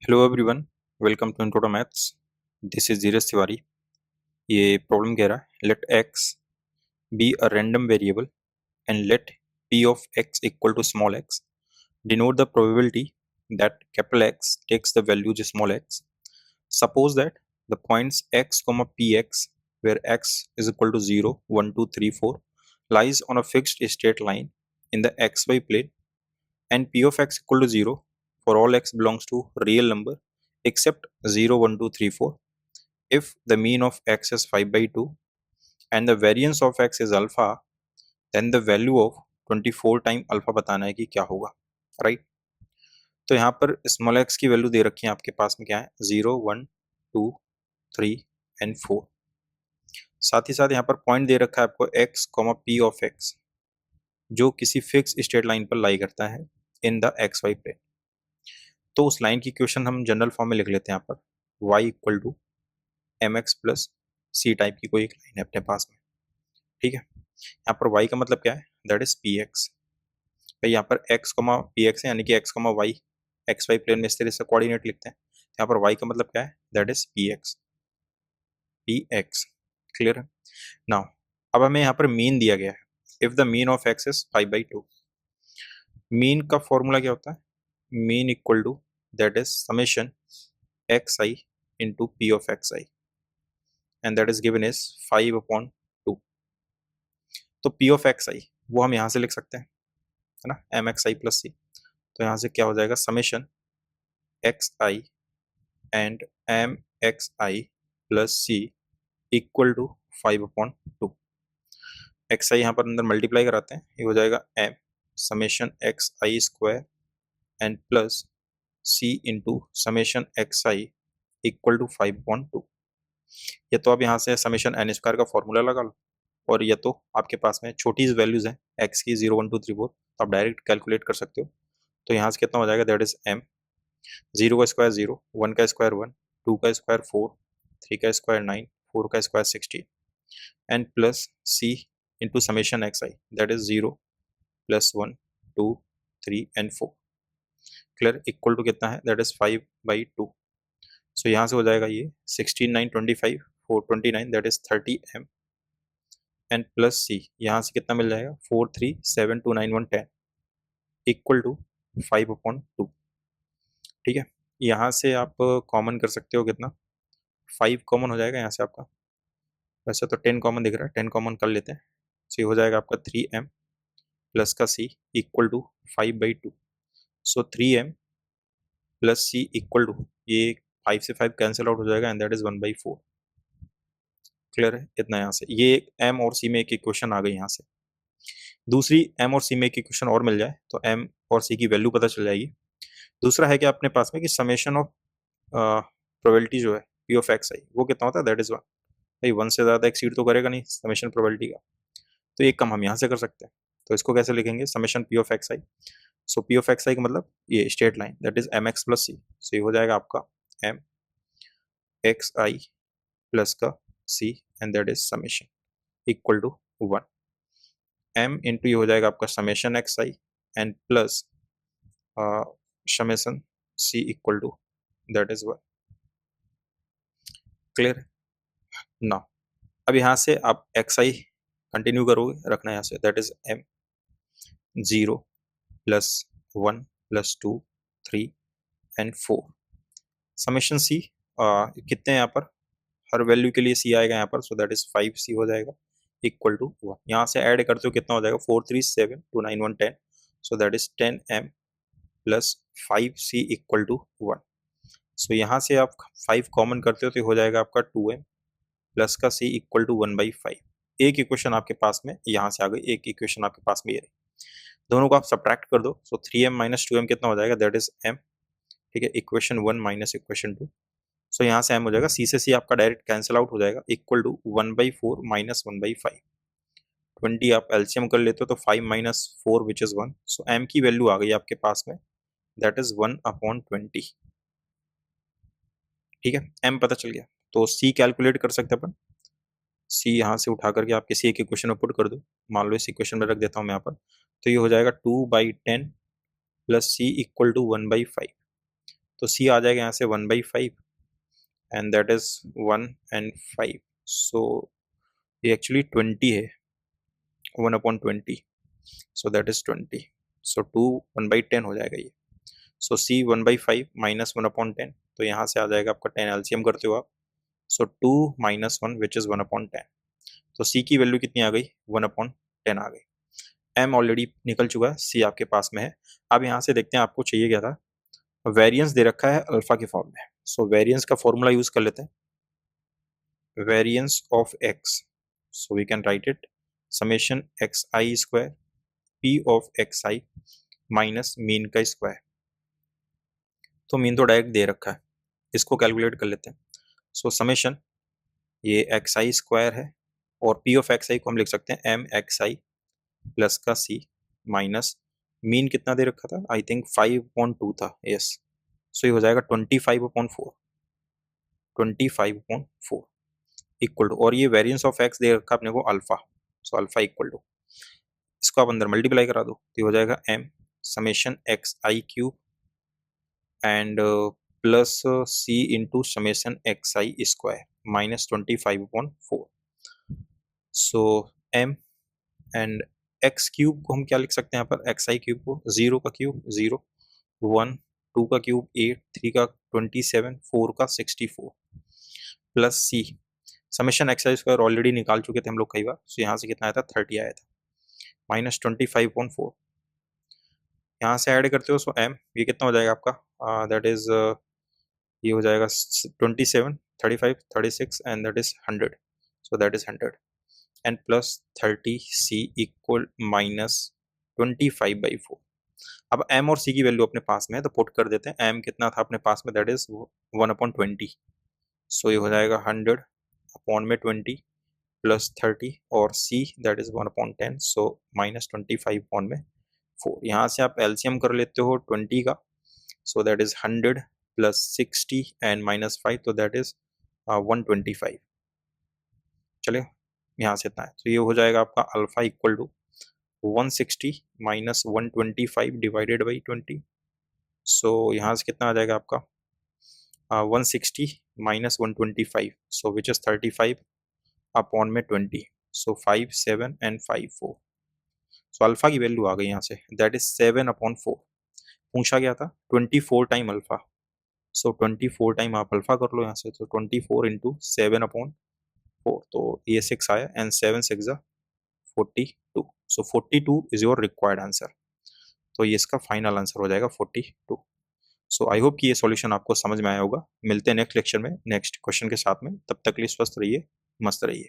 Hello everyone, welcome to intro to maths. This is Dheeraj Tiwari. ये problem कह रहा है let X be a random variable and let p of x equal to small x. Denote the probability that capital X takes the values small x. Suppose that the points x comma px where x is equal to 0 1 2 3 4 lies on a fixed straight line in the xy plane and p of x equal to 0 for all x belongs to real number except 0 1 2 3 4 if the mean of x is 5 by 2 and the variance of x is alpha, then the value of 24 time alpha बताना है कि क्या होगा, right. तो यहाँ पर small x की value दे रखी है आपके पास में, क्या है 0 1 2 3 एंड 4। साथ ही साथ यहाँ पर पॉइंट दे रखा है आपको x comma p of x जो किसी फिक्स स्ट्रेट लाइन पर लाई करता है in the X Y plane. तो उस लाइन की इक्वेशन हम जनरल फॉर्म में लिख लेते हैं। यहाँ पर y equal to M X plus C type की कोई एक लाइन है अपने पास में, ठीक है। यहाँ पर y का मतलब क्या है, दैट इज पी एक्स। भाई यहाँ पर x कमा पी एक्स है, यानी कि x कमा वाई, एक्स वाई प्लेन में इस तरह से कोऑर्डिनेट लिखते हैं। यहाँ पर y का मतलब क्या है, that is P X, P X. Clear है। नाउ अब हमें यहाँ पर मीन दिया गया है, if the mean of x is 5 by 2। Mean का फॉर्मूला क्या होता है, mean equal to that is summation X I into P of X I and that is given is 5/2। तो p ऑफ एक्स आई वो हम यहाँ से लिख सकते हैं, है ना, M X I plus C. तो यहाँ से क्या हो जाएगा, summation X I and M X I plus C equal to 5/2। X I यहाँ पर अंदर मल्टीप्लाई कराते हैं, ये हो जाएगा M summation X I square and plus C into summation X I equal to 5/2। ये तो आप यहाँ से समेशन एन स्क्वायर का फॉर्मूला लगा लो, और ये तो आपके पास में छोटी वैल्यूज हैं एक्स की 0 1 2 3 4, तो आप डायरेक्ट कैलकुलेट कर सकते हो। तो यहाँ से कितना हो जाएगा, दैट इज एम, 0 का स्क्वायर 0, 1 का स्क्वायर 1, 2 का स्क्वायर 4, 3 का स्क्वायर 9, 4 का square 16 and plus C into summation X I that is 0 plus 1 2 3 and 4। Clear, equal to कितना है, दैट इज 5/2। सो यहाँ से हो जाएगा ये 16 9 25 4 29 that is 30 M and plus C, यहाँ से कितना मिल जाएगा 4 3 7 2 9 1 10 इक्वल टू 5/2। ठीक है, यहाँ से आप कॉमन कर सकते हो कितना, 5 कॉमन हो जाएगा यहाँ से आपका। वैसे तो 10 कॉमन दिख रहा है, 10 कॉमन कर लेते हैं। सो ये हो जाएगा आपका 3m प्लस का c equal to 5/2। So 3m plus c equal to, ये 5 से 5 कैंसिल आउट हो जाएगा एंड दैट इज 1/4। क्लियर है, इतना यहाँ से ये m और c में एक इक्वेशन आ गई। यहाँ से दूसरी m और c में एक इक्वेशन और मिल जाए तो m और c की वैल्यू पता चल जाएगी। दूसरा है कि अपने पास में कि समेशन ऑफ प्रोबेबिलिटी जो है p ऑफ एक्स आई वो कितना होता है, दैट इज 1। भाई 1 से ज़्यादा एक्सीड तो करेगा नहीं समेशन प्रोबेबिलिटी का, तो एक कम हम यहाँ से कर सकते हैं। तो इसको कैसे लिखेंगे, summation p of X I. So p of X I का मतलब ये straight line that is M X plus C. So ये हो जाएगा आपका एम एक्स आई प्लस का C and that is summation equal to 1 M into ये हो जाएगा आपका summation X I and plus summation C equal to that is 1। Clear ना। अब यहाँ से आप एक्स आई कंटिन्यू करोगे रखना यहाँ से, that is M 0 plus 1 plus 2 3 and 4 summation C कितने यहाँ पर हर वैल्यू के लिए सी आएगा यहाँ पर, सो दैट इज 5c हो जाएगा इक्वल टू 1। यहाँ से ऐड करते हो कितना हो जाएगा 4 3 7 2 9 1 10, so that is 10m plus 5c equal to 1। So यहाँ से आप 5 कॉमन करते हो तो हो जाएगा आपका 2m प्लस का c इक्वल टू 1/5। एक इक्वेशन आपके पास में यहाँ से आ गई, एक इक्वेशन आपके पास में ये रही, दोनों को आप सब्ट्रैक्ट कर दो। सो 3m माइनस 2m कितना हो जाएगा, दैट इज m। ठीक है, इक्वेशन 1 माइनस इक्वेशन 2। सो यहाँ से m हो जाएगा, c से c आपका डायरेक्ट कैंसिल आउट हो जाएगा इक्वल टू 1/4 माइनस 1/5। 20 आप एलसीएम कर लेते हो तो 5 minus 4 which is 1। So m की वैल्यू आ गई आपके पास में, दैट इज 1/20। ठीक है, m पता चल गया तो c कैलकुलेट कर सकते हैं अपन। c यहाँ से उठा करके आप किसी एक इक्वेशन में पुट कर दो, मान लो इस इक्वेशन में रख देता हूँ मैं यहाँ पर, तो ये हो जाएगा 2/10 प्लस c इक्वल टू 1/5। तो सी आ जाएगा यहाँ से 1/5 एंड दैट इज 1 and 5. सो ये एक्चुअली 20 है, 1/20, सो दैट इज 20. सो 2 1/10 हो जाएगा ये. सो सी 1/5 माइनस 1/10, तो यहाँ से आ जाएगा आपका 10, एलसीएम करते हो आप. सो 2 माइनस 1 विच इज 1/10. तो सी की वैल्यू कितनी आ गई, 1/10 आ गई. एम ऑलरेडी निकल चुका है, सी आपके पास में है. अब यहाँ से देखते हैं आपको चाहिए क्या था. वेरिएंस दे रखा है अल्फा के फॉर्म में. सो वेरिएंस का फॉर्मूला यूज कर लेते हैं. Variance of X, so we can write it summation X I square P of X I minus mean का स्क्वायर. तो मीन तो डायरेक्ट दे रखा है, इसको कैलकुलेट कर लेते हैं. सो समेशन ये एक्स आई स्क्वायर है और पी ऑफ एक्स आई को हम लिख सकते हैं एम एक्स आई प्लस का सी माइनस मीन कितना दे रखा था, आई थिंक 5/2 था. यस. सो ये हो जाएगा 25/4, 25/4 इक्वल टू, और ये वेरिएंस ऑफ एक्स दे रखा अपने को alpha. So alpha equal to, इसको आप अंदर मल्टीप्लाई करा दो तो ये हो जाएगा M summation X I cube and plus C into summation X I square minus 25/4. So M and X cube को हम क्या लिख सकते हैं यहाँ पर, एक्स आई क्यूब को 0 का क्यूब 0, 1, 2 का क्यूब 8, 3 का 27, 4 का 64 plus C summation X I square already निकाल चुके थे हम लोग कई बार. सो यहाँ से कितना आया था, 30 आया था माइनस 25/4. यहाँ से ऐड करते हो सो एम ये कितना हो जाएगा आपका, दैट इज ये हो जाएगा 27, 35, 36 and that is 100. So that is 100 and plus 30 C equal minus 25/4. अब m और c की वैल्यू अपने पास में है तो पुट कर देते हैं. m कितना था अपने पास में, दैट इज 1/20. सो ये हो जाएगा 100 अपॉन में 20 प्लस 30 और c that is 1/10, so minus 25 upon में 4. यहाँ से आप एलसीएम कर लेते हो 20 का, सो that is 100 plus 60 and minus 5, तो दैट इज 125. चलिए यहाँ से इतना है. तो ये हो जाएगा आपका alpha equal to 160 minus 125 divided by 20. So यहाँ से कितना आ जाएगा आपका 160 minus 125, so which is 35 upon में 20, सो 5, 7 एंड 5, 4. सो अल्फा की वैल्यू आ गई यहाँ से, दैट इज 7/4. पूछा गया था 24 टाइम अल्फा. सो 24 टाइम आप अल्फा कर लो यहाँ से, तो 24 इंटू 7/4, तो ये 6 आया and 7 6 42. So 42 is your required answer. तो ये इसका फाइनल आंसर हो जाएगा 42. सो आई होप कि ये सॉल्यूशन आपको समझ में आया होगा. मिलते हैं नेक्स्ट लेक्चर में नेक्स्ट क्वेश्चन के साथ में. तब तक के लिए स्वस्थ रहिए, मस्त रहिए.